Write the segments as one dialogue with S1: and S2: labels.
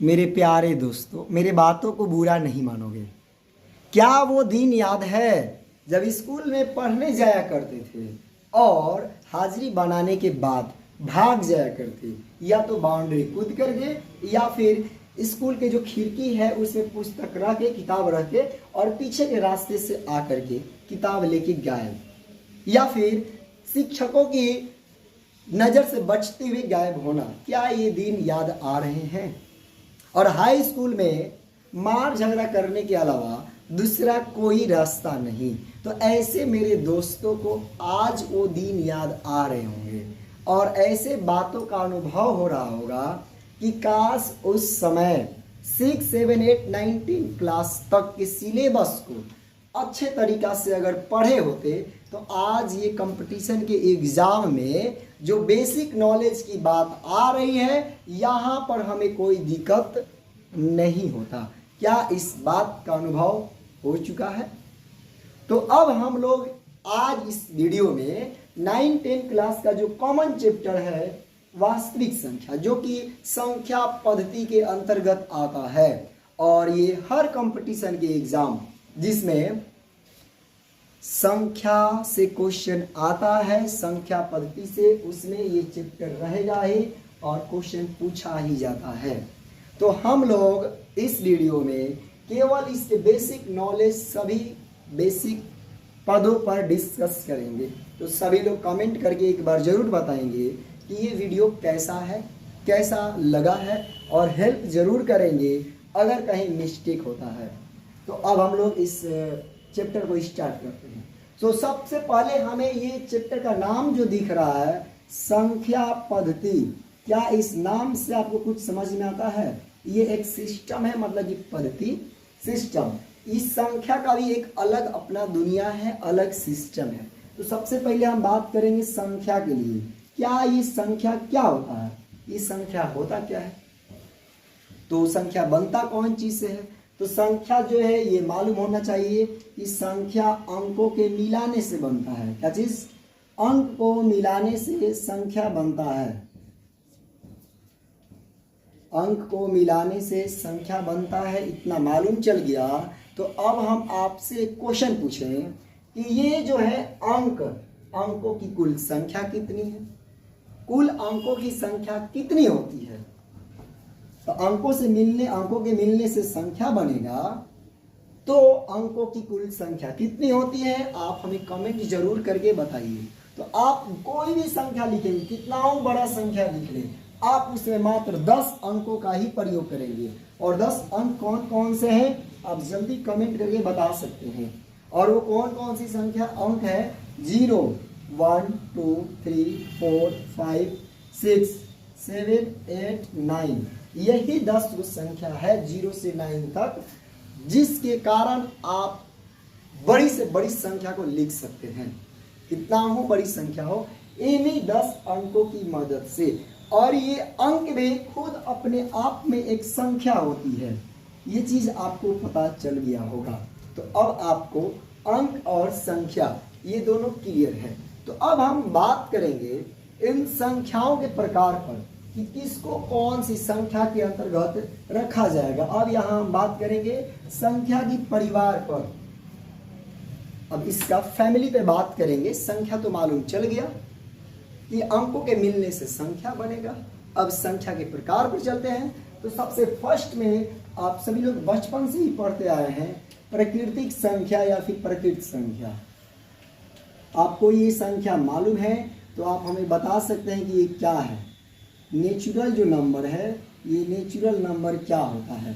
S1: मेरे प्यारे दोस्तों, मेरे बातों को बुरा नहीं मानोगे। क्या वो दिन याद है जब स्कूल में पढ़ने जाया करते थे और हाजिरी बनाने के बाद भाग जाया करते, या तो बाउंड्री कूद करके या फिर स्कूल के जो खिड़की है उसमें पुस्तक रख के, किताब रख के, और पीछे के रास्ते से आकर के किताब लेके गायब, या फिर शिक्षकों की नज़र से बचते हुए गायब होना। क्या ये दिन याद आ रहे हैं? और हाई स्कूल में मार झगड़ा करने के अलावा दूसरा कोई रास्ता नहीं। तो ऐसे मेरे दोस्तों को आज वो दिन याद आ रहे होंगे और ऐसे बातों का अनुभव हो रहा होगा कि काश उस समय 6, 7, 8, 19 क्लास तक के सिलेबस को अच्छे तरीक़ा से अगर पढ़े होते तो आज ये कंपटीशन के एग्ज़ाम में जो बेसिक नॉलेज की बात आ रही है यहाँ पर हमें कोई दिक्कत नहीं होता। क्या इस बात का अनुभव हो चुका है? तो अब हम लोग आज इस वीडियो में 9, 10 क्लास का जो कॉमन चैप्टर है वास्तविक संख्या, जो कि संख्या पद्धति के अंतर्गत आता है, और ये हर कंपटीशन के एग्जाम जिसमें संख्या से क्वेश्चन आता है, संख्या पद्धति से, उसमें ये चैप्टर रहेगा ही और क्वेश्चन पूछा ही जाता है। तो हम लोग इस वीडियो में केवल इसके बेसिक नॉलेज, सभी बेसिक पदों पर डिस्कस करेंगे। तो सभी लोग कमेंट करके एक बार ज़रूर बताएंगे कि ये वीडियो कैसा है, कैसा लगा है, और हेल्प ज़रूर करेंगे अगर कहीं मिस्टेक होता है। तो अब हम लोग इस चैप्टर को स्टार्ट करते हैं। तो सबसे पहले हमें ये चैप्टर का नाम जो दिख रहा है संख्या पद्धति, क्या इस नाम से आपको कुछ समझ में आता है? ये एक सिस्टम है, मतलब कि पद्धति सिस्टम। इस संख्या का भी एक अलग अपना दुनिया है, अलग सिस्टम है। तो सबसे पहले हम बात करेंगे संख्या के लिए। क्या ये संख्या क्या होता है? ये संख्या होता क्या है? तो संख्या बनता कौन चीज से है? तो संख्या जो है ये मालूम होना चाहिए कि संख्या अंकों के मिलाने से बनता है। क्या चीज? अंक को मिलाने से संख्या बनता है। अंक को मिलाने से संख्या बनता है, इतना मालूम चल गया। तो अब हम आपसे क्वेश्चन पूछें कि ये जो है अंकों की कुल संख्या कितनी है? कुल अंकों की संख्या कितनी होती है? तो अंकों के मिलने से संख्या बनेगा। तो अंकों की कुल संख्या कितनी होती है? आप हमें कमेंट जरूर करके बताइए। तो आप कोई भी संख्या लिखेंगे, कितना हो बड़ा संख्या लिख लें, आप उसमें मात्र 10 अंकों का ही प्रयोग करेंगे। और 10 अंक कौन कौन से हैं आप जल्दी कमेंट करके बता सकते हैं। और वो कौन कौन सी संख्या अंक है? 0, 1, 2, 3, 4, 5, 6, 7, 8, 9, यही 10 जो संख्या है 0 से 9 तक, जिसके कारण आप बड़ी से बड़ी संख्या को लिख सकते हैं। कितना हो बड़ी संख्या हो, इन्हीं 10 अंकों की मदद से। और ये अंक भी खुद अपने आप में एक संख्या होती है, ये चीज आपको पता चल गया होगा। तो अब आपको अंक और संख्या ये दोनों क्लियर है। तो अब हम बात करेंगे इन संख्याओं के प्रकार पर कि किसको कौन सी संख्या के अंतर्गत रखा जाएगा। अब यहाँ हम बात करेंगे संख्या की परिवार पर। अब इसका फैमिली पे बात करेंगे। संख्या तो मालूम चल गया कि अंकों के मिलने से संख्या बनेगा। अब संख्या के प्रकार पर चलते हैं। तो सबसे फर्स्ट में आप सभी लोग बचपन से ही पढ़ते आए हैं प्राकृतिक संख्या या फिर प्रकृत संख्या। आपको ये संख्या मालूम है तो आप हमें बता सकते हैं कि ये क्या है। नेचुरल जो नंबर है, ये नेचुरल नंबर क्या होता है?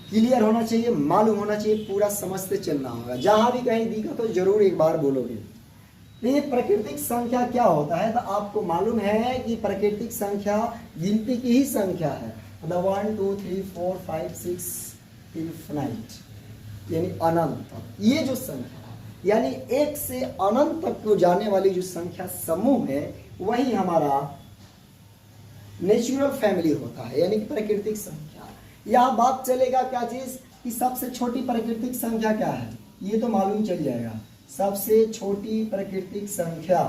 S1: क्लियर होना चाहिए, मालूम होना चाहिए, पूरा समझते चलना होगा। जहां भी कहीं दिक्कत हो जरूर एक बार बोलोगे। तो ये प्राकृतिक संख्या क्या होता है? तो आपको मालूम है कि प्राकृतिक संख्या गिनती की ही संख्या है, मतलब 1, 2, 3, 4, 5, 6, 9, यानी अनंत। ये जो संख्या यानी 1 से अनंत तक को जाने वाली जो संख्या समूह है वही हमारा नेचुरल फैमिली होता है, यानी कि प्राकृतिक संख्या। यह बात चलेगा क्या चीज कि सबसे छोटी प्राकृतिक संख्या क्या है, ये तो मालूम चल जाएगा। सबसे छोटी प्राकृतिक संख्या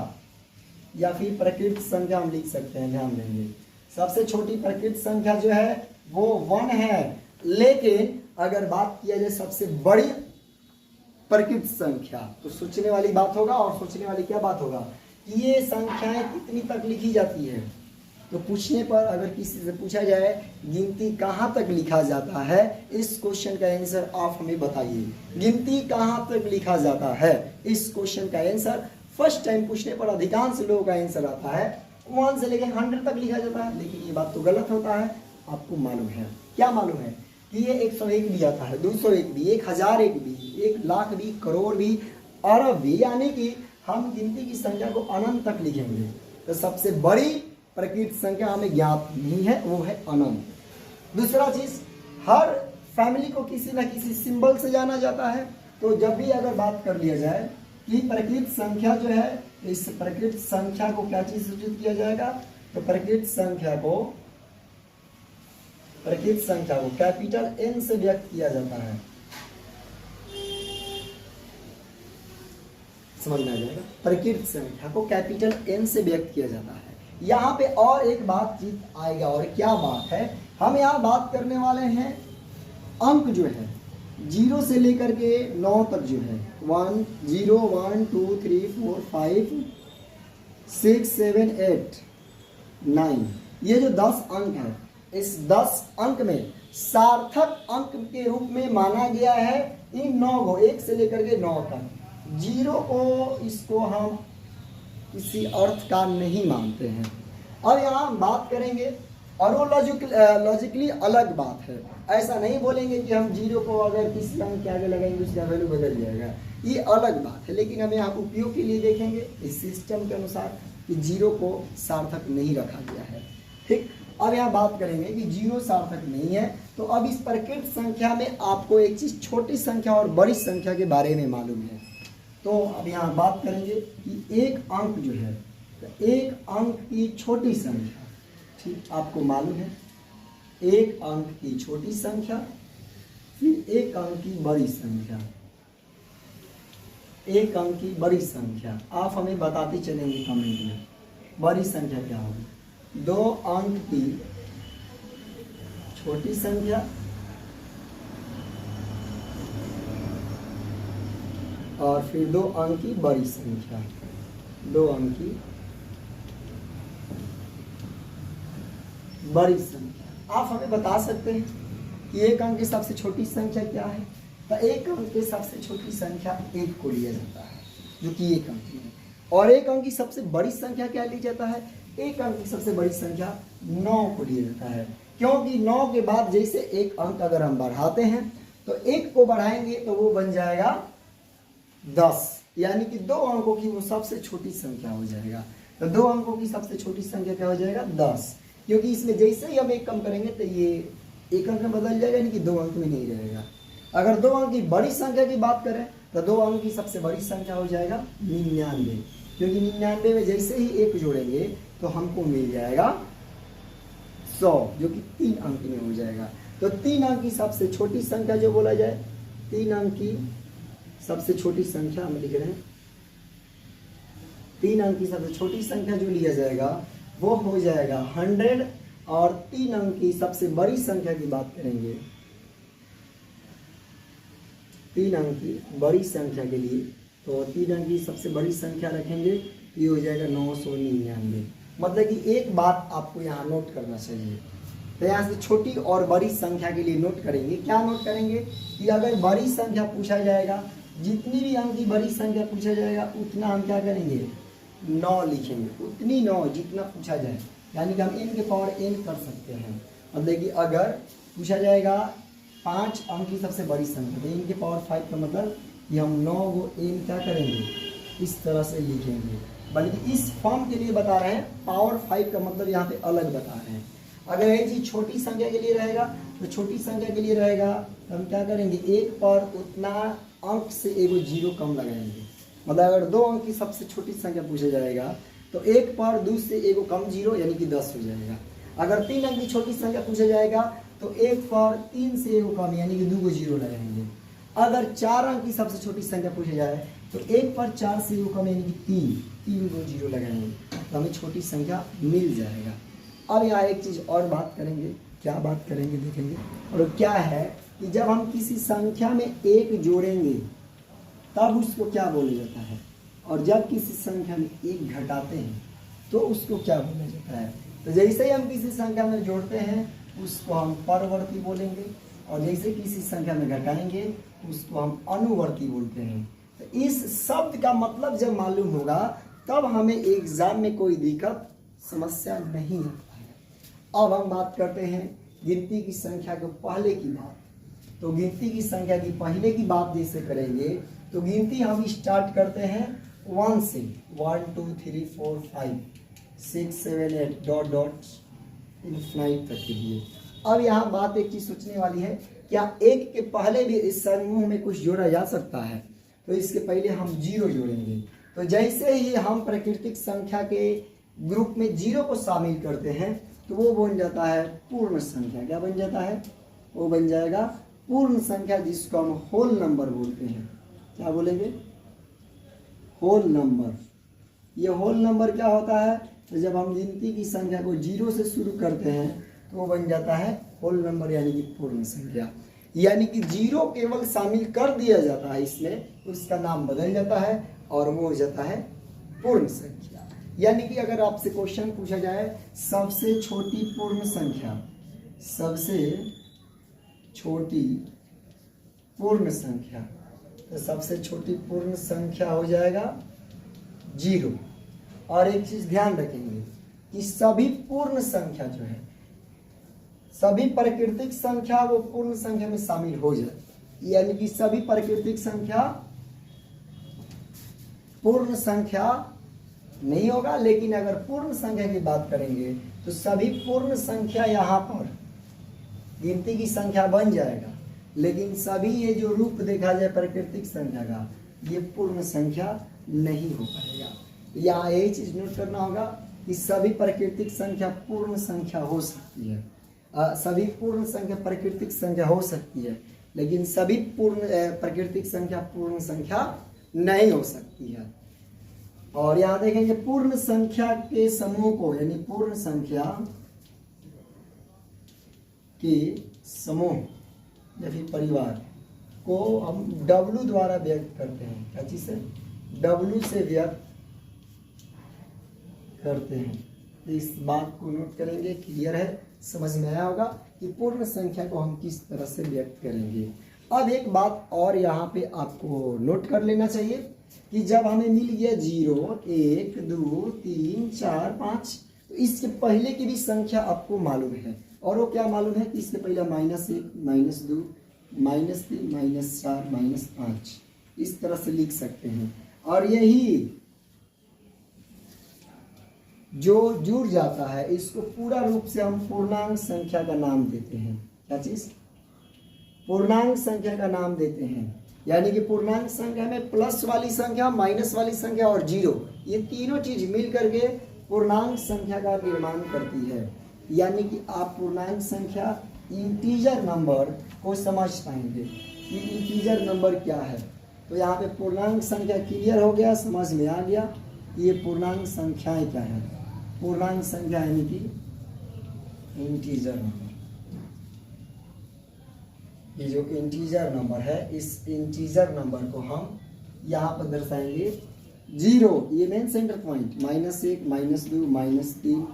S1: या फिर प्राकृतिक संख्या हम लिख सकते हैं, ध्यान देंगे। सबसे छोटी प्रकृत संख्या जो है वो 1 है। लेकिन अगर बात किया जाए सबसे बड़ी प्रकृत संख्या, तो सोचने वाली बात होगा, और सोचने वाली क्या बात होगा कि ये संख्याएं कितनी तक लिखी जाती है। तो पूछने पर अगर किसी से पूछा जाए गिनती कहाँ तक लिखा जाता है, इस क्वेश्चन का आंसर आप हमें बताइए। गिनती कहाँ तक लिखा जाता है, इस क्वेश्चन का आंसर फर्स्ट टाइम पूछने पर अधिकांश लोगों का आंसर आता है 1 से लेकर 100 तक लिखा जाता है। लेकिन ये बात तो गलत होता है। आपको मालूम है, क्या मालूम है कि ये 101 भी आता है, 201 भी, 1001 भी, 1,00,000 भी, करोड़ भी, अरब भी, यानी कि हम गिनती की संख्या को अनंत तक लिखेंगे। तो सबसे बड़ी प्रकृत संख्या हमें ज्ञात नहीं है, वो है अनंत। दूसरा चीज, हर फैमिली को किसी न किसी सिंबल से जाना जाता है। तो जब भी अगर बात कर लिया जाए कि प्रकृत संख्या जो है, इस प्रकृत संख्या को क्या चीज सूचित किया जाएगा, तो प्रकृत संख्या को कैपिटल N से व्यक्त किया जाता है। समझ में आ जाएगा, प्रकृत संख्या को कैपिटल N से व्यक्त किया जाता है। यहाँ पे और एक बातचीत आएगा, और क्या बात है, हम यहाँ बात करने वाले हैं अंक जो है 0 से लेकर के 9 तक जो है 1 0 1 2 3 4 5 6 7 8 9, ये जो 10 अंक है, इस 10 अंक में सार्थक अंक के रूप में माना गया है इन 9 को, 1 से लेकर के 9 तक। 0 को, इसको हम किसी अर्थ का नहीं मानते हैं। और यहाँ हम बात करेंगे, और वो लॉजिकली अलग बात है। ऐसा नहीं बोलेंगे कि हम 0 को अगर किसी अंक के आगे लगाएंगे उसका वैल्यू बदल जाएगा, ये अलग बात है। लेकिन हम यहाँ उपयोग के लिए देखेंगे इस सिस्टम के अनुसार कि 0 को सार्थक नहीं रखा गया है। ठीक, अब यहाँ बात करेंगे कि 0 सार्थक नहीं है। तो अब इस प्रकृत संख्या में आपको एक चीज छोटी संख्या और बड़ी संख्या के बारे में मालूम है। तो अब यहाँ बात करेंगे कि एक अंक जो है, तो एक अंक की छोटी संख्या, ठीक आपको मालूम है, एक अंक की छोटी संख्या, फिर एक अंक की बड़ी संख्या, एक अंक की बड़ी संख्या। आप हमें बताते चलेंगे कमेंट में बड़ी संख्या क्या होगी। 2 अंक की छोटी संख्या और फिर 2 अंक की बड़ी संख्या, 2 अंक की बड़ी संख्या। आप हमें बता सकते हैं कि एक अंक की सबसे छोटी संख्या क्या है। तो एक अंक की सबसे छोटी संख्या 1 को लिया जाता है, जो कि एक अंक है। और एक अंक की सबसे बड़ी संख्या क्या लिया जाता है, एक अंक की सबसे बड़ी संख्या 9 को लिया जाता है। क्योंकि 9 के बाद जैसे एक अंक अगर हम बढ़ाते हैं तो 1 को बढ़ाएंगे तो वो बन जाएगा 10, यानी कि 2 अंकों की वो सबसे छोटी संख्या हो जाएगा। तो 2 अंकों की सबसे छोटी संख्या क्या हो जाएगा, 10। क्योंकि इसमें जैसे ही हम एक कम करेंगे तो ये एक अंक में बदल जाएगा, यानी कि 2 अंक में नहीं रहेगा। अगर 2 अंक की बड़ी संख्या की बात करें तो 2 अंक की सबसे बड़ी संख्या हो जाएगा 99, क्योंकि 99 में जैसे ही 1 जोड़ेंगे तो हमको मिल जाएगा 100, जो कि 3 अंक में हो जाएगा। तो 3 अंक की सबसे छोटी संख्या जो बोला जाए, 3 अंक की सबसे छोटी संख्या हम लिख रहे हैं, 3 अंक की सबसे छोटी संख्या जो लिया जाएगा वो हो जाएगा 100। और 3 अंक की सबसे बड़ी संख्या की बात करेंगे, 3 अंक की बड़ी संख्या के लिए, तो 3 अंक की सबसे बड़ी संख्या रखेंगे, ये हो जाएगा 999। मतलब कि एक बात आपको यहाँ नोट करना चाहिए। तो यहाँ से छोटी और बड़ी संख्या के लिए नोट करेंगे, क्या नोट करेंगे कि अगर बड़ी संख्या पूछा जाएगा, जितनी भी अंक की बड़ी संख्या पूछा जाएगा उतना हम क्या करेंगे, 9 लिखेंगे, उतनी 9 जितना पूछा जाए, यानी कि हम n के पावर n कर सकते हैं। मतलब कि अगर पूछा जाएगा 5 अंक की सबसे बड़ी संख्या, तो n के पावर 5 का मतलब कि हम 9 को n क्या करेंगे, इस तरह से लिखेंगे। बल्कि इस फॉर्म के लिए बता रहे हैं, पावर 5 का मतलब यहाँ पे अलग बता रहे हैं। अगर ये चीज छोटी संख्या के लिए रहेगा तो छोटी संख्या के लिए रहेगा तो हम क्या करेंगे, 1 पर उतना अंक से एगो 0 कम लगाएंगे। मतलब अगर 2 अंक की सबसे छोटी संख्या पूछा जाएगा तो 1 पर 2 से एगो कम 0, यानी कि 10 हो जाएगा। अगर 3 अंक की छोटी संख्या पूछा जाएगा तो 1 पर 3 से एगो कम, यानी कि 2 को 0 लगाएंगे। अगर 4 अंक की सबसे छोटी संख्या पूछा जाए तो 1 पर 4 से एगो कम, यानी कि 3 को 0 लगाएंगे, तो हमें छोटी संख्या मिल जाएगा। अब यहाँ एक चीज़ और बात करेंगे, क्या बात करेंगे देखेंगे, और क्या है कि जब हम किसी संख्या में एक जोड़ेंगे तब उसको क्या बोला जाता है, और जब किसी संख्या में एक घटाते हैं तो उसको क्या बोला जाता है। तो जैसे ही हम किसी संख्या में जोड़ते हैं उसको हम परवर्ती बोलेंगे, और जैसे किसी संख्या में घटाएंगे उसको हम अनुवर्ती बोलते हैं। तो इस शब्द का मतलब जब मालूम होगा तब हमें एग्जाम में कोई दिक्कत समस्या नहीं आता है। अब हम बात करते हैं गिनती की संख्या के पहले की बात। तो गिनती की संख्या की पहले की बात जैसे करेंगे तो गिनती हम स्टार्ट करते हैं 1 से, 1 2 3 4 5 6 7 8 डॉट डॉट इन्फिनाइट तक के लिए। अब यहाँ बात एक चीज सोचने वाली है, क्या एक के पहले भी इस समूह में कुछ जोड़ा जा सकता है। तो इसके पहले हम 0 जोड़ेंगे। तो जैसे ही हम प्राकृतिक संख्या के ग्रुप में 0 को शामिल करते हैं तो वो बन जाता है पूर्ण संख्या। क्या बन जाता है, वो बन जाएगा पूर्ण संख्या, जिसको हम होल नंबर बोलते हैं। क्या बोलेंगे, होल नंबर। ये होल नंबर क्या होता है, तो जब हम गिनती की संख्या को 0 से शुरू करते हैं तो वो बन जाता है होल नंबर, यानी कि पूर्ण संख्या। यानी कि 0 केवल शामिल कर दिया जाता है इसमें, उसका नाम बदल जाता है और वो हो जाता है पूर्ण संख्या। यानी कि अगर आपसे क्वेश्चन पूछा जाए सबसे छोटी पूर्ण संख्या, सबसे छोटी पूर्ण संख्या, तो सबसे छोटी पूर्ण संख्या हो जाएगा 0। और एक चीज ध्यान रखेंगे कि सभी पूर्ण संख्या जो है, सभी प्राकृतिक संख्या वो पूर्ण संख्या में शामिल हो जाए, यानी कि सभी प्राकृतिक संख्या पूर्ण संख्या नहीं होगा। लेकिन अगर पूर्ण संख्या की बात करेंगे तो सभी पूर्ण संख्या यहाँ पर गिनती की संख्या बन जाएगा, लेकिन सभी ये जो रूप देखा जाए प्राकृतिक संख्या का, ये पूर्ण संख्या नहीं हो पाएगा। यहाँ यही चीज नोट करना होगा कि सभी प्राकृतिक संख्या पूर्ण संख्या हो सकती है, सभी पूर्ण संख्या प्राकृतिक संख्या हो सकती है, लेकिन सभी पूर्ण प्राकृतिक संख्या पूर्ण संख्या नहीं हो सकती है। और यहाँ देखेंगे पूर्ण संख्या के समूह को, यानी पूर्ण संख्या के समूह या फिर परिवार को हम W द्वारा व्यक्त करते हैं। क्या चीज से, W से व्यक्त करते हैं। तो इस बात को नोट करेंगे, क्लियर है, समझ में आया होगा कि पूर्ण संख्या को हम किस तरह से व्यक्त करेंगे। अब एक बात और यहाँ पे आपको नोट कर लेना चाहिए कि जब हमें मिल गया 0 1 2 3 4 5, तो इसके पहले की भी संख्या आपको मालूम है, और वो क्या मालूम है कि इसके पहले -1 -2 -3 -4 -5 इस तरह से लिख सकते हैं। और यही जो जुड़ जाता है इसको पूरा रूप से हम पूर्णांक संख्या का नाम देते हैं। क्या चीज, पूर्णांक संख्या का नाम देते हैं। यानी कि पूर्णांक संख्या में प्लस वाली संख्या, माइनस वाली संख्या और 0, ये तीनों चीज मिल करके पूर्णांक संख्या का निर्माण करती है। यानी कि आप पूर्णांक संख्या इंटीजर नंबर को समझ पाएंगे कि इंटीजर नंबर क्या है। तो यहाँ पे पूर्णांक संख्या क्लियर हो गया, समझ में आ गया ये पूर्णांक संख्याएं क्या है। पूर्णांक संख्या यानी कि इंटीजर नंबर। ये जो इंटीजर नंबर है, इस इंटीजर नंबर को हम यहाँ पर दर्शाएंगे 0, ये मेन सेंटर पॉइंट, -1 -2 -3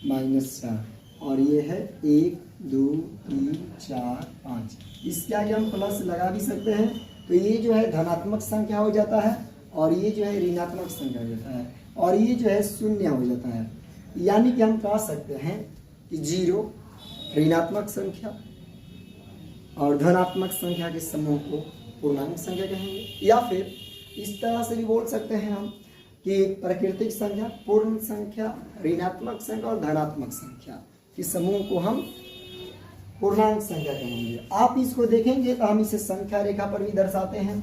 S1: -4, और ये है 1 2 3 4 5। इसके आगे हम प्लस लगा भी सकते हैं, तो ये जो है धनात्मक संख्या हो जाता है, और ये जो है ऋणात्मक संख्या हो जाता है, और ये जो है शून्य हो जाता है। यानी कि हम कह सकते हैं कि 0 ऋणात्मक संख्या और धनात्मक संख्या के समूह को पूर्णांक संख्या कहेंगे। या फिर इस तरह से भी बोल सकते हैं हम कि प्राकृतिक संख्या, पूर्ण संख्या, ऋणात्मक संख्या और धनात्मक संख्या के समूह को हम पूर्णांक संख्या कहेंगे। आप इसको देखेंगे तो हम इसे संख्या रेखा पर भी दर्शाते हैं।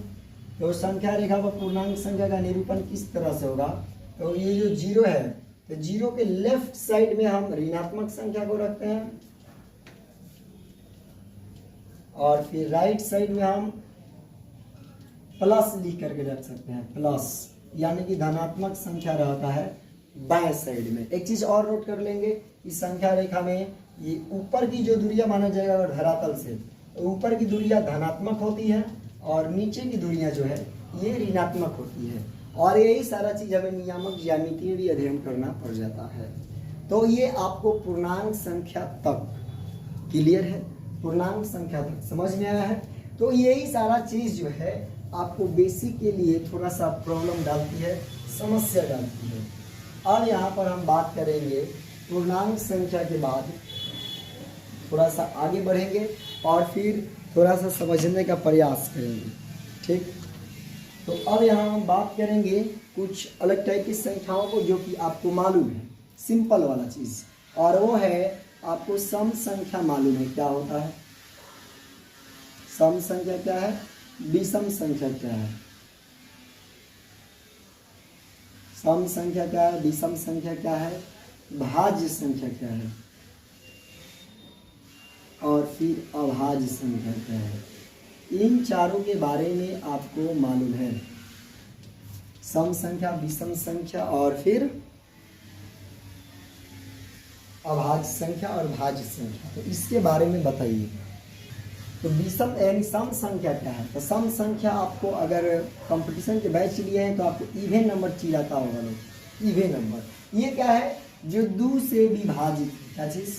S1: तो संख्या रेखा पर पूर्णांक संख्या का निरूपण किस तरह से होगा, तो ये जो 0 है, तो 0 के लेफ्ट साइड में हम ऋणात्मक संख्या को रखते हैं, और फिर राइट साइड में हम प्लस लिख करके रख सकते हैं, प्लस, यानी कि धनात्मक संख्या रहता है बाएं साइड में। एक चीज और नोट कर लेंगे इस संख्या रेखा में ये ऊपर की जो दूरियां माना जाएगा अगर धरातल से, तो ऊपर की दूरियां धनात्मक होती है और नीचे की दूरियां जो है ये ऋणात्मक होती है। और यही सारा चीज हमें नियामक ज्यामिति में भी अध्ययन करना पड़ जाता है। तो ये आपको पूर्णांक संख्या तक क्लियर है, पूर्णांक संख्या तक समझ में आया है। तो यही सारा चीज जो है आपको बेसिक के लिए थोड़ा सा प्रॉब्लम डालती है, समस्या डालती है। अब यहाँ पर हम बात करेंगे पूर्णांक संख्या के बाद थोड़ा सा आगे बढ़ेंगे और फिर थोड़ा सा समझने का प्रयास करेंगे, ठीक। तो अब यहाँ हम बात करेंगे कुछ अलग टाइप की संख्याओं को जो कि आपको मालूम है, सिंपल वाला चीज, और वो है आपको सम संख्या मालूम है क्या होता है। सम संख्या क्या है, विषम संख्या क्या है, सम संख्या क्या है, विषम संख्या क्या है, भाज्य संख्या क्या है और फिर अभाज्य संख्या क्या है। इन चारों के बारे में आपको मालूम है, सम संख्या, विषम संख्या और फिर अभाज्य संख्या और भाज्य संख्या। तो इसके बारे में बताइए। तो विषम यानी सम संख्या क्या है। तो सम संख्या आपको अगर कंपटीशन के बैच लिए हैं तो आपको इवेन नंबर चिल्लाता होगा लोग, इवेन नंबर। ये क्या है, जो दो से विभाजित, क्या चीज,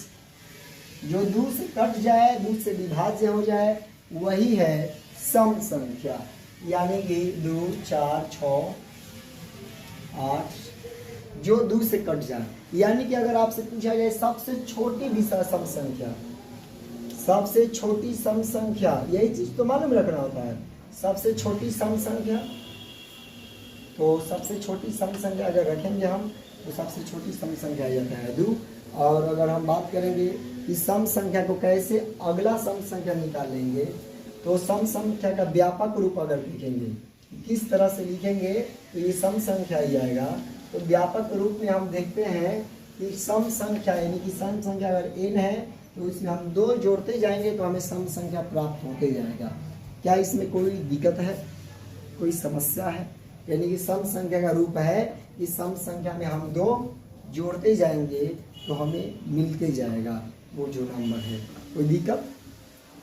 S1: जो दो से कट जाए, दो से विभाज्य हो जाए, वही है सम संख्या। यानी कि 2, 4, 6, 8 जो दो से कट जाए। यानी कि अगर आपसे पूछा जाए सबसे छोटी विषम सम संख्या, सबसे छोटी सम संख्या, यही चीज तो मालूम रखना होता है। सबसे छोटी सम संख्या, तो सबसे छोटी सम संख्या अगर रखेंगे हम तो सबसे छोटी सम संख्या आ जाता है 2। और अगर हम बात करेंगे कि सम संख्या को कैसे अगला सम संख्या निकालेंगे, तो सम संख्या का व्यापक रूप अगर लिखेंगे, किस तरह से लिखेंगे तो ये सम संख्या ही आएगा। तो व्यापक रूप में हम देखते हैं कि सम संख्या यानी कि सम संख्या अगर n है तो इसमें हम 2 जोड़ते जाएंगे तो हमें सम संख्या प्राप्त होते जाएगा। क्या इसमें कोई दिक्कत है, कोई समस्या है? यानी कि सम संख्या का रूप है कि सम संख्या में हम 2 जोड़ते जाएंगे तो हमें मिलते जाएगा वो जो नंबर है, कोई दिक्कत।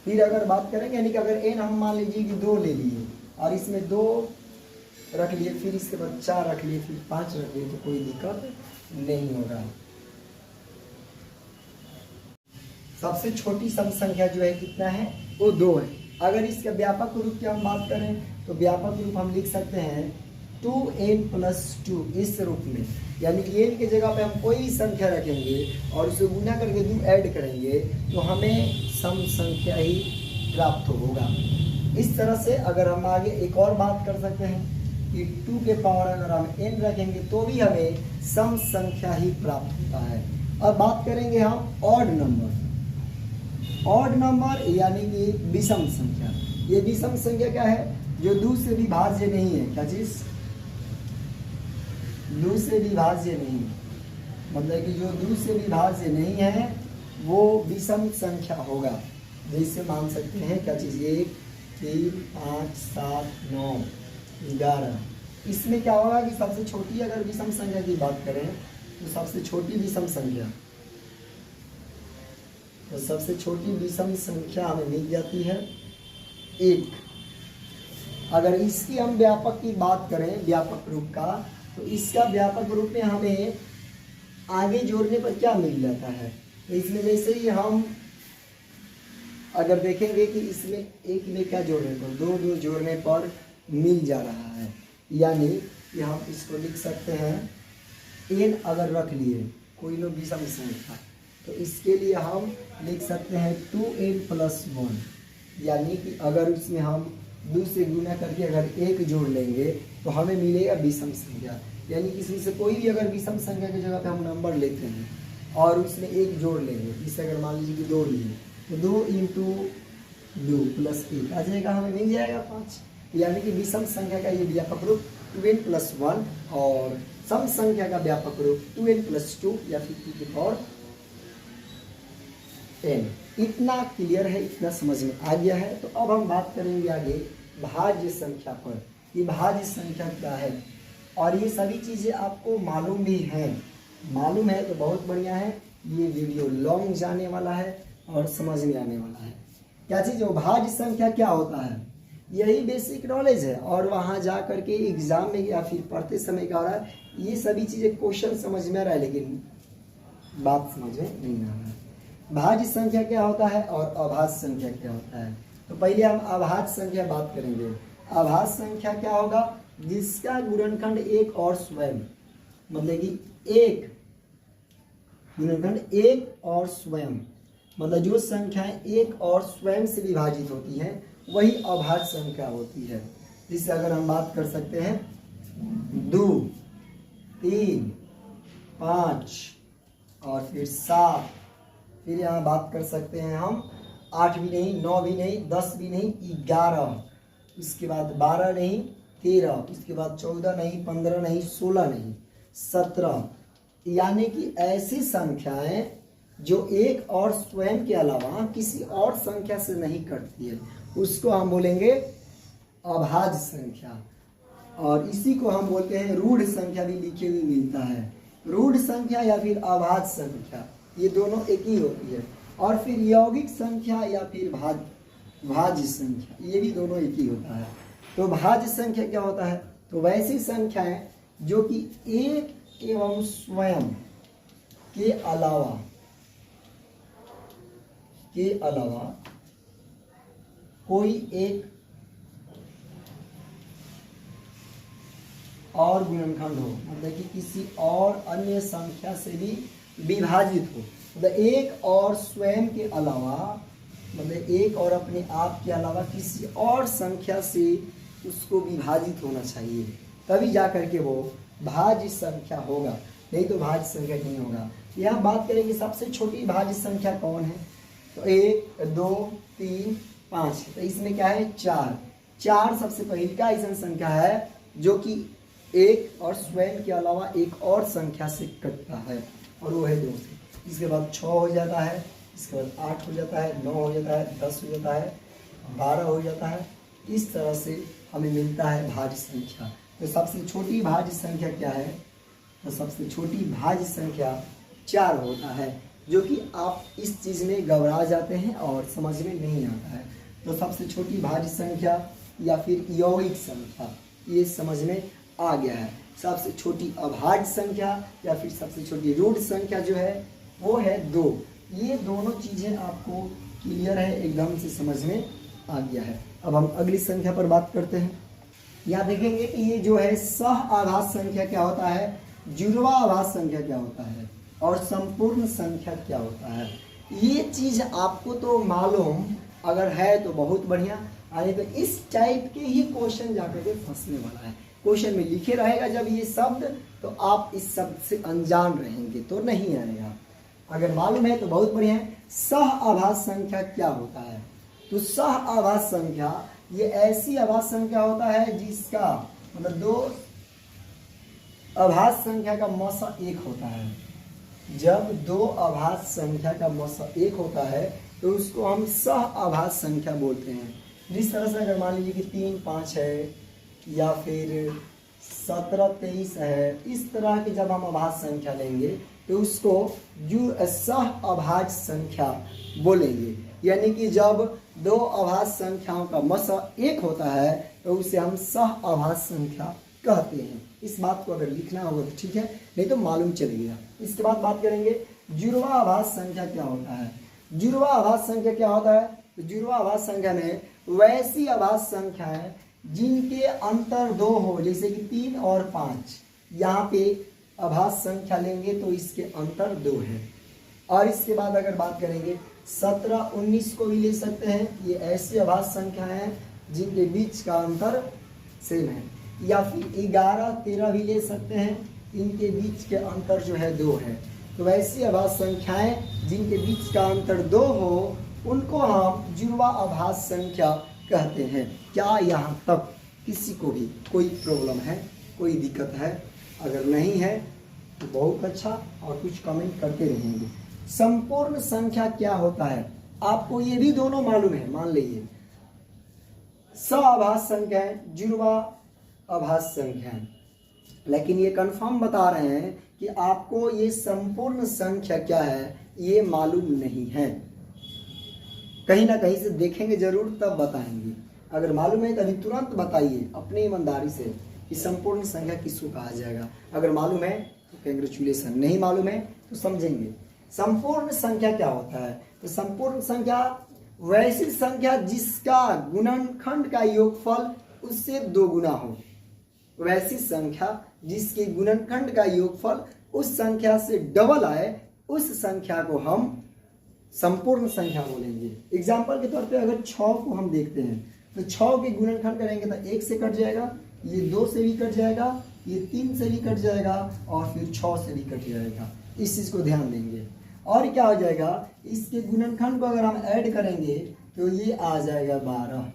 S1: फिर अगर बात करेंगे यानी कि अगर n हम मान लीजिए कि 2 ले लिए और इसमें 2 रख लिए, फिर इसके बाद 4 रख लिए, फिर 5 रख लिए, तो कोई दिक्कत नहीं होगा। सबसे छोटी सम संख्या जो है कितना है, वो 2 है। अगर इसका व्यापक रूप की हम बात करें तो व्यापक रूप हम लिख सकते हैं 2n+2 इस रूप में। यानी कि n की जगह पे हम कोई संख्या रखेंगे और उसे गुना करके 2 ऐड करेंगे तो हमें सम संख्या ही प्राप्त होगा। इस तरह से अगर हम आगे एक और बात कर सकते हैं कि 2 के पावर अगर हम n रखेंगे तो भी हमें सम संख्या ही प्राप्त होता है। अब बात करेंगे हम ऑड नंबर। ऑड नंबर यानी कि विषम संख्या। ये विषम संख्या क्या है, जो 2 से विभाज्य नहीं है। क्या चीज, 2 से विभाज्य नहीं, मतलब कि जो 2 से विभाज्य नहीं है वो विषम संख्या होगा। जैसे मान सकते हैं क्या चीज, 1, 3, 5, 7, 9, 11। इसमें क्या होगा कि सबसे छोटी अगर विषम संख्या की बात करें तो सबसे छोटी विषम संख्या, तो सबसे छोटी विषम संख्या हमें मिल जाती है 1। अगर इसकी हम व्यापक की बात करें, व्यापक रूप का, तो इसका व्यापक रूप में हमें आगे जोड़ने पर क्या मिल जाता है। तो इसमें जैसे ही हम अगर देखेंगे कि इसमें 1 में क्या जोड़ने पर, 2 जोड़ने पर मिल जा रहा है। यानी कि हम इसको लिख सकते हैं n अगर रख लिए कोई लो विषम संख्या, तो इसके लिए हम लिख सकते हैं 2n+1। यानी कि अगर इसमें हम 2 से गुना करके अगर 1 जोड़ लेंगे तो हमें मिलेगा विषम संख्या। यानी कि इसमें से कोई भी अगर विषम संख्या की जगह पे हम नंबर लेते हैं और उसमें 1 जोड़ लेंगे, इसे अगर मान लीजिए कि 2 लिए तो 2 × 2 + 1 आ जाएगा, हमें मिल जाएगा 5। यानी कि विषम संख्या का ये व्यापक रूप 2n+1 और सम संख्या का व्यापक रूप 2n+2 या फिर 2 की पावर n। इतना क्लियर है, इतना समझ में आ गया है। तो अब हम बात करेंगे आगे भाज्य संख्या पर कि भाज्य संख्या क्या है। और ये सभी चीजें आपको मालूम भी हैं, मालूम है तो बहुत बढ़िया है, ये वीडियो लॉन्ग जाने वाला है और समझ में आने वाला है। क्या चीज़, भाज्य संख्या क्या होता है, यही बेसिक नॉलेज है। और वहाँ जा करके एग्जाम में या फिर पढ़ते समय क्या हो रहा है, ये सभी चीज़ें क्वेश्चन समझ में आ रहा है लेकिन बात समझ में नहीं आ रहा है। भाज्य संख्या क्या होता है और अभाज्य संख्या क्या होता है। तो पहले हम अभाज्य संख्या बात करेंगे। अभाज्य संख्या क्या होगा, जिसका गुणनखंड एक और स्वयं, मतलब कि एक गुणनखंड एक और स्वयं, मतलब जो संख्याएं एक और स्वयं से विभाजित होती हैं वही अभाज्य संख्या होती है। जिससे अगर हम बात कर सकते हैं 2, 3, 5 और फिर 7, फिर यहाँ बात कर सकते हैं हम 8 भी नहीं, 9 भी नहीं, 10 भी नहीं, 11, इसके बाद 12 नहीं, 13, इसके बाद 14 नहीं, 15 नहीं, 16 नहीं, 17, यानी कि ऐसी संख्याएं जो एक और स्वयं के अलावा किसी और संख्या से नहीं कटती है, उसको हम बोलेंगे अभाज्य संख्या। और इसी को हम बोलते हैं रूढ़ संख्या, भी लिखे हुए मिलता है। रूढ़ संख्या या फिर अभाज्य संख्या, ये दोनों एक ही होती है। और फिर यौगिक संख्या या फिर भाज्य संख्या, ये भी दोनों एक ही होता है। तो भाज्य संख्या क्या होता है, तो वैसी संख्याएं जो कि एक एवं स्वयं के अलावा कोई एक और गुणनखंड हो, मतलब कि किसी और अन्य संख्या से भी विभाजित हो, मतलब एक और स्वयं के अलावा, मतलब एक और अपने आप के अलावा किसी और संख्या से उसको विभाजित होना चाहिए, तभी जा करके वो भाज्य संख्या होगा, नहीं तो भाज्य संख्या नहीं होगा। यहाँ बात करेंगे सबसे छोटी भाज्य संख्या कौन है, तो 1, 2, 3, 5, तो इसमें क्या है 4 सबसे पहली का ऐसा संख्या है जो कि एक और स्वयं के अलावा एक और संख्या से कटता है, और वो है 2 से। इसके बाद 6 हो जाता है, इसके बाद 8 हो जाता है, 9 हो जाता है, 10 हो जाता है, 12 हो जाता है। इस तरह से हमें मिलता है भाज्य संख्या। तो सबसे छोटी भाज्य संख्या क्या है, तो सबसे छोटी भाज्य संख्या 4 होता है, जो कि आप इस चीज़ में घबरा जाते हैं और समझ में नहीं आता है। तो सबसे छोटी भाज्य संख्या या फिर यौगिक संख्या, ये समझ में आ गया है। सबसे छोटी अभाज्य संख्या या फिर सबसे छोटी रूढ़ संख्या जो है वो है 2। ये दोनों चीज़ें आपको क्लियर है, एकदम से समझ में आ गया है। अब हम अगली संख्या पर बात करते हैं। यहाँ देखेंगे कि ये जो है सह आभाज्य संख्या क्या होता है, जुड़वा आभाज्य संख्या क्या होता है, और संपूर्ण संख्या क्या होता है। ये चीज़ आपको तो मालूम अगर है तो बहुत बढ़िया, अरे तो इस टाइप के ही क्वेश्चन जाकर के फंसने वाला है। क्वेश्चन में लिखे रहेगा जब ये शब्द, तो आप इस शब्द से अनजान रहेंगे तो नहीं आएगा। अगर मालूम है तो बहुत बढ़िया है। सह आभाज्य संख्या क्या होता है, तो सह आभाज्य संख्या ये ऐसी आभाज्य संख्या होता है जिसका मतलब 2 अभाज्य संख्या का मौसा 1 होता है। जब 2 अभाज्य संख्या का मौसा 1 होता है तो उसको हम सह आभाज्य संख्या बोलते हैं। जिस तरह से अगर मान लीजिए कि 3, 5 है या फिर 17, 23 है, इस तरह की जब हम अभाज्य संख्या लेंगे तो उसको सह अभाज्य संख्या बोलेंगे। यानी कि जब 2 अभाज्य संख्याओं का मौसा 1 होता है तो उसे हम सह अभाज्य संख्या कहते हैं। इस बात को अगर लिखना होगा तो ठीक है, नहीं तो मालूम चलेगा। इसके बाद बात करेंगे जुड़वा आभाज्य संख्या क्या होता है। जुड़वा आभाज्य संख्या क्या होता है, तो जुड़वा आभाज्य संख्या में वैसी आभाज्य संख्या है जिनके अंतर 2 हो, जैसे कि 3 और 5। यहाँ पे आभाज्य संख्या लेंगे तो इसके अंतर 2 है। और इसके बाद अगर बात करेंगे 17, 19 को भी ले सकते हैं, ये ऐसी आभाज्य संख्या है जिनके बीच का अंतर सेम है। या फिर 11, 13 भी ले सकते हैं, इनके बीच के अंतर जो है 2 है। तो वैसी आभाज्य संख्याएं जिनके बीच का अंतर 2 हो उनको हम जुड़वा आभाज्य संख्या कहते हैं। क्या यहाँ तक किसी को भी कोई प्रॉब्लम है, कोई दिक्कत है? अगर नहीं है तो बहुत अच्छा, और कुछ कमेंट करते रहेंगे। संपूर्ण संख्या क्या होता है, आपको ये भी दोनों मालूम है। मान लीजिए सह आभाज्य संख्या है, जुड़वा आभाज्य संख्या है। लेकिन ये कंफर्म बता रहे हैं कि आपको ये संपूर्ण संख्या क्या है ये मालूम नहीं है। कहीं ना कहीं से देखेंगे जरूर तब बताएंगे। अगर मालूम है तो अभी तुरंत बताइए अपनी ईमानदारी से कि संपूर्ण संख्या किसको कहा जाएगा। अगर मालूम है तो कैंग्रेचुलेसन, नहीं मालूम है तो समझेंगे। संपूर्ण संख्या क्या होता है? तो संपूर्ण संख्या वैसी संख्या जिसका गुणनखंड का योगफल उससे 2 गुना हो। वैसी संख्या जिसके गुणनखंड का योगफल उस संख्या से डबल आए, उस संख्या को हम संपूर्ण संख्या बोलेंगे। एग्जाम्पल के तौर पे अगर 6 को हम देखते हैं तो 6 के गुणनखंड करेंगे तो 1 से कट जाएगा, ये 2 से भी कट जाएगा, ये 3 से भी कट जाएगा और फिर 6 से भी कट जाएगा। इस चीज़ को ध्यान देंगे। और क्या हो जाएगा, इसके गुणनखंड को अगर हम ऐड करेंगे तो ये आ जाएगा 12।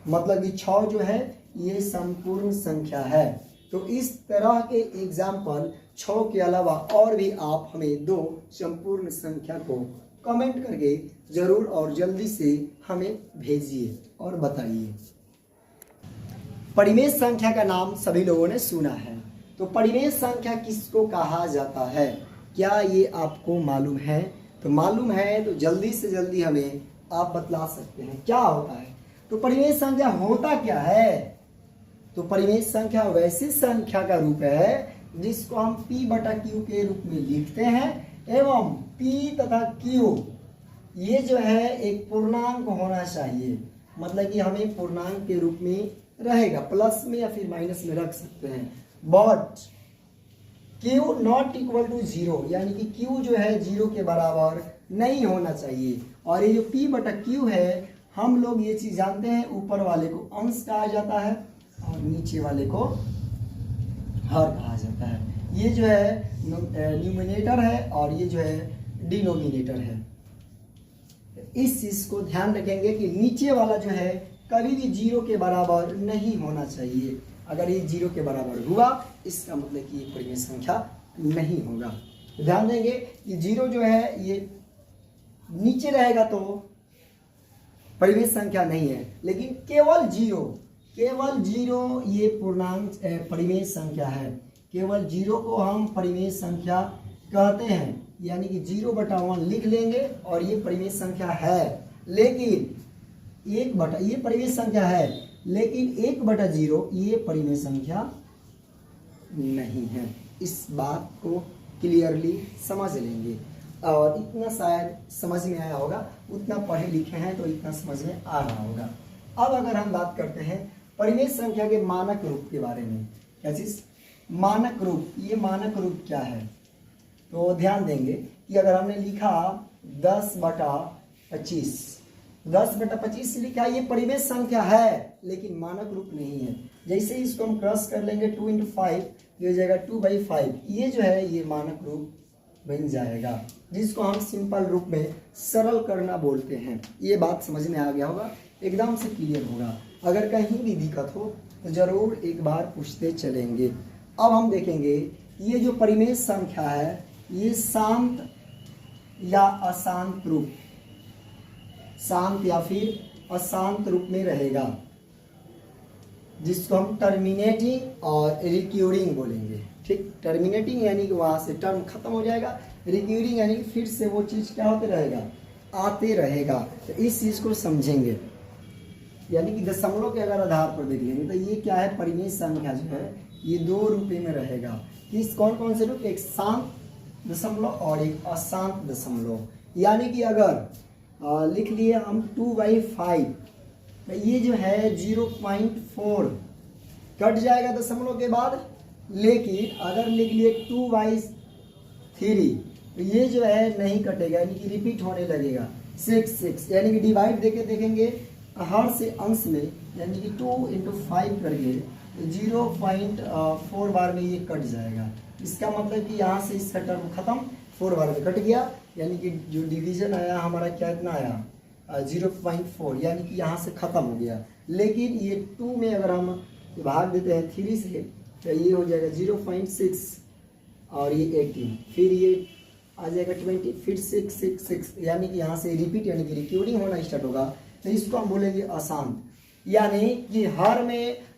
S1: मतलब कि 6 जो है ये संपूर्ण संख्या है। तो इस तरह के एग्जाम्पल 6 के अलावा और भी आप हमें 2 संपूर्ण संख्या को कमेंट करके जरूर और जल्दी से हमें भेजिए और बताइए। परिमेय संख्या का नाम सभी लोगों ने सुना है, तो परिमेय संख्या किसको कहा जाता है, क्या ये आपको मालूम है? तो मालूम है तो जल्दी से जल्दी हमें आप बतला सकते हैं क्या होता है। तो परिमेय संख्या होता क्या है? तो परिमेय संख्या वैसी संख्या का रूप है जिसको हम P बटा Q के रूप में लिखते हैं एवं P तथा Q ये जो है एक पूर्णांक होना चाहिए। मतलब कि हमें पूर्णांक के रूप में रहेगा, प्लस में या फिर माइनस में रख सकते हैं। But Q not equal to 0, यानी कि Q जो है 0 के बराबर नहीं होना चाहिए। और ये जो P बटा Q है हम लोग ये चीज जानते हैं, ऊपर वाले को अंश कहा जाता है और नीचे वाले को हर कहा जाता है। ये जो है न्यूमिनेटर है और ये जो है डिनोमिनेटर है। इस चीज को ध्यान रखेंगे कि नीचे वाला जो है कभी भी 0 के बराबर नहीं होना चाहिए। अगर ये 0 के बराबर हुआ इसका मतलब कि ये परिमेय संख्या नहीं होगा। ध्यान देंगे कि 0 जो है ये नीचे रहेगा तो परिमेय संख्या नहीं है, लेकिन केवल 0 ये पूर्णांक परिमेय संख्या है। केवल 0 को हम परिमेय संख्या कहते हैं, यानी कि 0/1 लिख लेंगे और ये परिमेय संख्या है। लेकिन 1 ये परिमेय संख्या है, लेकिन 1/0 ये परिमेय संख्या नहीं है। इस बात को क्लियरली समझ लेंगे और इतना शायद समझ में आया होगा, उतना पढ़े लिखे हैं तो इतना समझ में आ रहा होगा। अब अगर हम बात करते हैं परिमेय संख्या के मानक रूप के बारे में, क्या चीज मानक रूप, ये मानक रूप क्या है? तो ध्यान देंगे कि अगर हमने लिखा 10/25 लिखा, ये परिमेय संख्या है लेकिन मानक रूप नहीं है। जैसे इसको हम क्रॉस कर लेंगे 2 × 5 ये हो जाएगा 2/5। ये जो है ये मानक रूप बन जाएगा, जिसको हम सिंपल रूप में सरल करना बोलते हैं। ये बात समझ में आ गया होगा, एकदम से क्लियर होगा। अगर कहीं भी दिक्कत हो तो जरूर एक बार पूछते चलेंगे। अब हम देखेंगे ये जो परिमेय संख्या है ये शांत या अशांत रूप, शांत या फिर अशांत रूप में रहेगा, जिसको हम टर्मिनेटिंग और रिक्यूरिंग बोलेंगे। ठीक, टर्मिनेटिंग यानी कि वहां से टर्म खत्म हो जाएगा, रिक्यूरिंग यानी कि फिर से वो चीज क्या होते रहेगा, आते रहेगा। तो इस चीज को समझेंगे, यानी कि दशमलव के अगर आधार पर देख लेंगे तो ये क्या है, परिमेय संख्या जो है ये 2 रूपों में रहेगा। किस कौन कौन से रूप, एक शांत दशमलव और एक अशांत दशमलव। यानी कि अगर लिख लिए हम 2/5 तो ये जो है 0.4 कट जाएगा दशमलव के बाद। लेकिन अगर लिख लिए 2/3 तो ये जो है नहीं कटेगा, यानी कि रिपीट होने लगेगा। 6 यानी कि डिवाइड देके देखेंगे हर से अंश में, यानी कि 2 × 5 करके 0.4 बार में ये कट जाएगा। इसका मतलब कि यहाँ से इसका टर्म खत्म, 4 बार में कट गया, यानी कि जो डिवीजन आया हमारा क्या इतना आया 0.4, यानी कि यहाँ से खत्म हो गया। लेकिन ये 2 में अगर हम भाग देते हैं 3 से तो ये हो जाएगा 0.6 और ये 18, फिर ये आ जाएगा 20, फिर 6, यानी कि यहाँ से रिपीट यानी कि रिक्यूरिंग होना स्टार्ट होगा। तो इसको हम बोलेंगे अशांत। यानी कि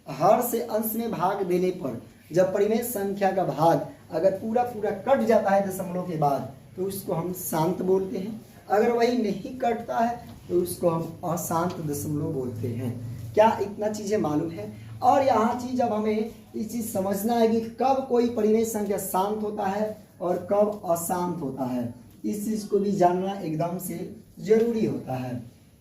S1: हर से अंश में भाग देने पर जब परिमेय संख्या का भाग अगर पूरा पूरा कट जाता है दशमलव के बाद तो उसको हम शांत बोलते हैं, अगर वही नहीं कटता है तो उसको हम अशांत दशमलव बोलते हैं। क्या इतना चीज़ें मालूम है? और यहाँ चीज़ अब हमें इस चीज़ समझना है कि कब कोई परिमेय संख्या शांत होता है और कब अशांत होता है, इस चीज़ को भी जानना एकदम से जरूरी होता है।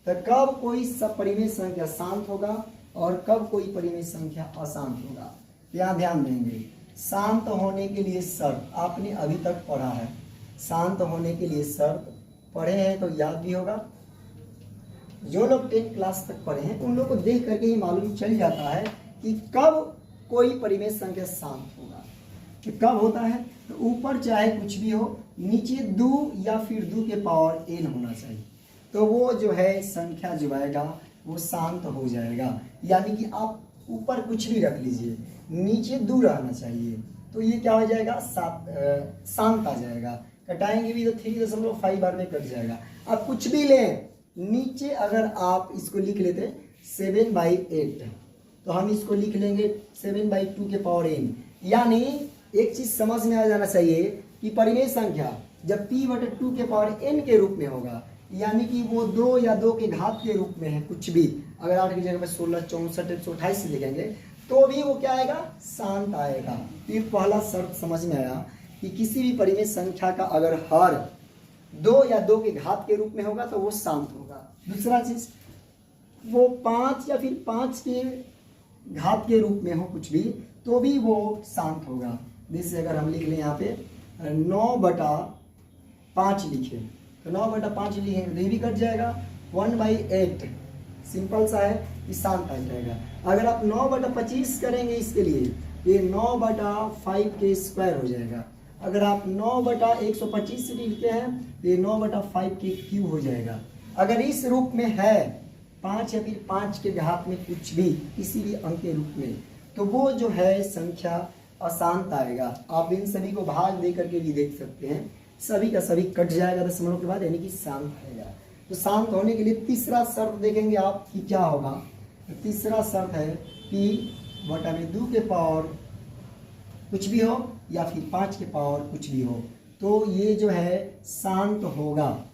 S1: तो कब कोई सब परिमेय संख्या शांत होगा और कब कोई परिमेय संख्या अशांत होगा, यहाँ ध्यान देंगे। शांत होने के लिए शर्त आपने अभी तक पढ़ा है, शांत होने के लिए शर्त पढ़े हैं तो याद भी होगा। जो लोग 10th क्लास तक पढ़े हैं उन लोग को देख करके ही मालूम चल जाता है कि कब कोई परिमेय संख्या शांत होगा। कि कब होता है तो ऊपर चाहे कुछ भी हो, नीचे 2 या फिर 2 के पावर n होना चाहिए, तो वो जो है संख्या जो आएगा वो शांत हो जाएगा। यानी कि आप ऊपर कुछ भी रख लीजिए, नीचे 2 रहना चाहिए, तो ये क्या हो जाएगा, शांत आ जाएगा। कटाएंगे भी तो 3.5 बार में कट जाएगा। अब कुछ भी लें, नीचे अगर आप इसको लिख लेते 7/8 तो हम इसको लिख लेंगे 7/2 के पावर n। यानी एक चीज समझ में आ जाना चाहिए कि परिमेय संख्या जब p/2 के पावर n के रूप में होगा, यानी कि वो 2 या 2 के घात के रूप में है कुछ भी, अगर 8 की जगह पर 16, 64, 128 से लिखेंगे तो भी वो क्या आएगा, शांत आएगा। ये पहला शर्त समझ में आया कि किसी भी परिमेय संख्या का अगर हर 2 या 2 के घात के रूप में होगा तो वो शांत होगा। दूसरा चीज, वो 5 या फिर 5 के घात के रूप में हो कुछ भी तो भी वो शांत होगा। जैसे अगर हम लिख लें यहाँ पे 9/5 लिखे तो 9/5 लिखेंगे तो ये भी कट जाएगा। 1/8 सिंपल सा है, ये शांत आ जाएगा। अगर आप 9/25 करेंगे इसके लिए ये 9/5 के स्क्वायर हो जाएगा। अगर आप 9/125 लिखते हैं तो ये 9/5 के क्यूब हो जाएगा। अगर इस रूप में है 5 या फिर 5 के घात में कुछ भी किसी भी अंक के रूप में, तो वो जो है संख्या अशांत आएगा। आप इन सभी को भाग दे करके भी देख सकते हैं, सभी का सभी कट जाएगा दशमलव के बाद, यानी कि शांत आएगा। तो शांत होने के लिए तीसरा शर्त देखेंगे आप कि क्या होगा। तो तीसरा शर्त है p/2 के पावर कुछ भी हो या फिर 5 के पावर कुछ भी हो, तो ये जो है शांत होगा,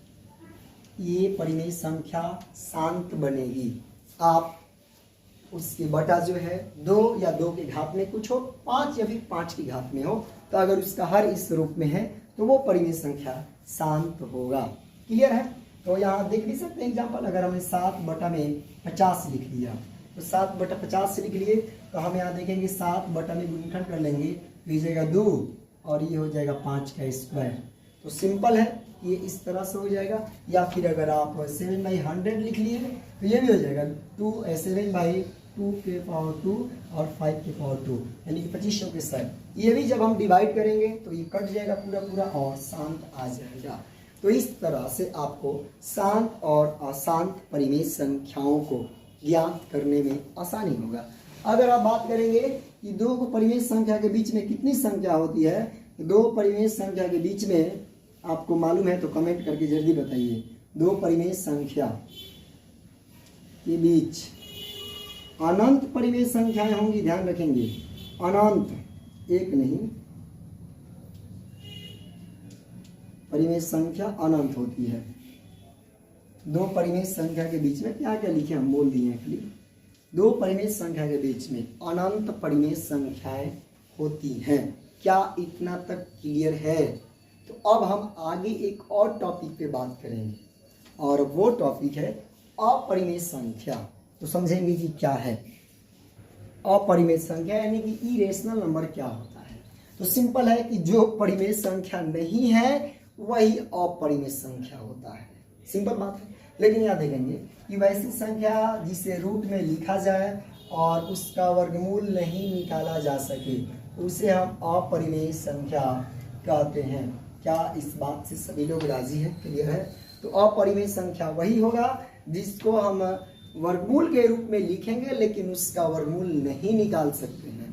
S1: ये परिमेय संख्या शांत बनेगी। आप उसके बटा जो है 2 या 2 के घात में कुछ हो, 5 या फिर 5 के घात में हो, तो अगर उसका हर इस रूप में है तो वो परिमेय संख्या शांत होगा। क्लियर है? तो यहाँ देख भी सकते हैं एग्जाम्पल, अगर हमने 7/50 लिख लिया तो 7/50 लिख लिए तो हम यहाँ देखेंगे 7 में गुणनखंड कर लेंगे तो ये जाएगा 2 और ये हो जाएगा 5 का स्क्वायर। तो सिंपल है, ये इस तरह से हो जाएगा। या फिर अगर आप 7/100 लिख लिए तो ये भी हो जाएगा 7/2 के पावर 2 और 5 के पावर 2, यानी कि 2500 के साथ। ये भी जब हम डिवाइड करेंगे तो ये कट जाएगा पूरा पूरा और शांत आ जाएगा। तो इस तरह से आपको शांत और अशांत परिमेय संख्याओं को ज्ञात करने में आसानी होगा। अगर आप बात करेंगे कि 2 परिमेय संख्या के बीच में कितनी संख्या होती है, 2 परिमेय संख्या के बीच में आपको मालूम है तो कमेंट करके जल्दी बताइए। 2 परिमेय संख्या के बीच अनंत परिमेय संख्याएं होंगी, ध्यान रखेंगे, अनंत, एक नहीं, परिमेय संख्या अनंत होती है। 2 परिमेय संख्या के बीच में क्या क्या लिखे हम बोल दिए हैं, 2 परिमेय संख्या के बीच में अनंत परिमेय संख्याएं होती हैं। क्या इतना तक क्लियर है? तो अब हम आगे एक और टॉपिक पे बात करेंगे और वो टॉपिक है अपरिमेय संख्या। तो समझेंगे कि क्या है अपरिमेय संख्या, यानी कि इरेशनल नंबर क्या होता है। तो सिंपल है कि जो परिमेय संख्या नहीं है वही अपरिमेय संख्या होता है, सिंपल बात है। लेकिन यहाँ देखेंगे कि वैसी संख्या जिसे रूट में लिखा जाए और उसका वर्गमूल नहीं निकाला जा सके उसे हम अपरिमेय संख्या कहते हैं। क्या इस बात से सभी लोग राजी हैं, क्लियर है? तो अपरिमेय संख्या वही होगा जिसको हम वर्गमूल के रूप में लिखेंगे लेकिन उसका वर्गमूल नहीं निकाल सकते हैं,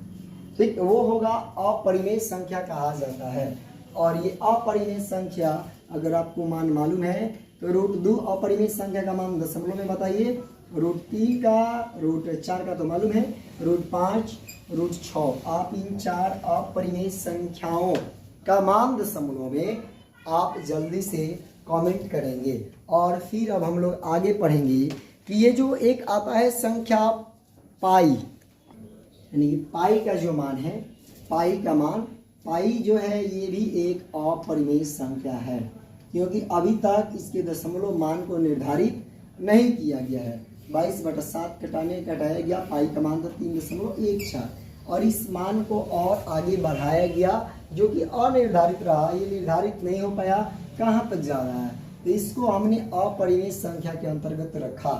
S1: ठीक, वो होगा अपरिमेय संख्या कहा जाता है। और ये अपरिमेय संख्या अगर आपको मालूम है तो √2 अपरिमेय संख्या का मान दशमलव में बताइए। √3 का, √4 का तो मालूम है, √5, √6, आप इन 4 अपरिमेय संख्याओं का मान दशमलव में आप जल्दी से कमेंट करेंगे। और फिर अब हम लोग आगे पढ़ेंगे कि ये जो एक आता है संख्या पाई, यानी कि पाई का जो मान है, पाई का मान, पाई जो है ये भी एक अपरिमेय संख्या है, क्योंकि अभी तक इसके दशमलव मान को निर्धारित नहीं किया गया है। 22/7 घटाया गया, पाई का मान था 3.14 और इस मान को और आगे बढ़ाया गया जो कि अनिर्धारित रहा, ये निर्धारित नहीं हो पाया कहाँ तक जा रहा है, तो इसको हमने अपरिमेय संख्या के अंतर्गत रखा।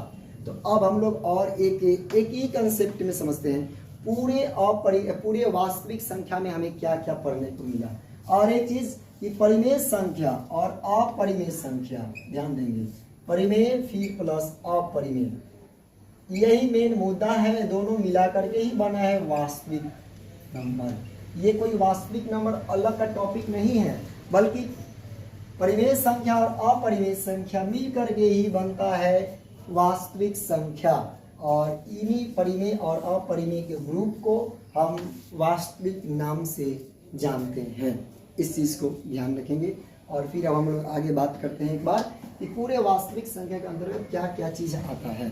S1: तो अब हम लोग और एक ही कंसेप्ट में समझते हैं, पूरे वास्तविक संख्या में हमें क्या क्या पढ़ने को मिला। और एक चीज कि परिमेय संख्या और अपरिमेय संख्या, ध्यान देंगे, परिमेय फिर प्लस अपरिमेय, यही मेन मुद्दा है, दोनों मिला करके ही बना है वास्तविक नंबर। ये कोई वास्तविक नंबर अलग का टॉपिक नहीं है, बल्कि परिमेय संख्या और अपरिमेय संख्या मिल करके ही बनता है वास्तविक संख्या। और इन्हीं परिमेय और अपरिमेय के ग्रुप को हम वास्तविक नाम से जानते हैं। इस चीज को ध्यान रखेंगे। और फिर अब हम लोग आगे बात करते हैं एक बार कि पूरे वास्तविक संख्या के अंतर्गत क्या क्या चीज आता है।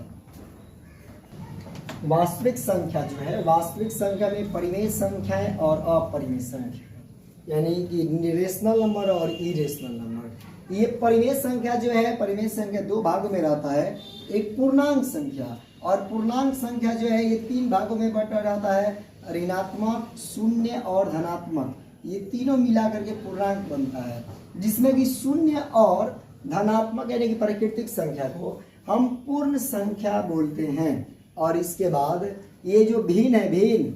S1: वास्तविक संख्या जो है, वास्तविक संख्या में परिमेय संख्याएं और अपरिमेय संख्या, यानी कि रेशनल नंबर और इरेशनल नंबर। ये परिमेय संख्या जो है, परिमेय संख्या 2 भागों में रहता है, एक पूर्णांक संख्या, और पूर्णांक संख्या जो है ये 3 भागों में बटा रहता है, ऋणात्मक, शून्य और धनात्मक, ये तीनों मिला करके पूर्णांक बनता है, जिसमें कि शून्य और धनात्मक यानी कि प्राकृतिक संख्या को हम पूर्ण संख्या बोलते हैं। और इसके बाद ये जो भिन्न है, भिन्न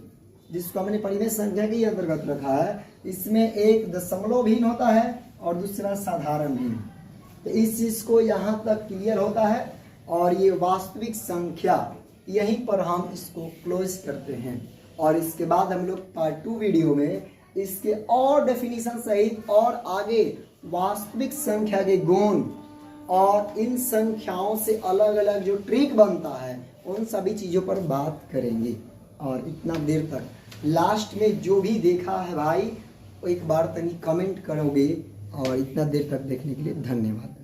S1: जिसको हमने परिमेय संख्या के अंतर्गत रखा है, इसमें एक दशमलव भिन्न होता है और दूसरा साधारण भिन्न। तो इस चीज को यहाँ तक क्लियर होता है। और ये वास्तविक संख्या, यहीं पर हम इसको क्लोज करते हैं। और इसके बाद हम लोग पार्ट 2 वीडियो में इसके और डेफिनेशन सहित और आगे वास्तविक संख्या के गुण और इन संख्याओं से अलग अलग जो ट्रिक बनता है, उन सभी चीज़ों पर बात करेंगे। और इतना देर तक लास्ट में जो भी देखा है भाई, एक बार तनी कमेंट करोगे। और इतना देर तक देखने के लिए धन्यवाद।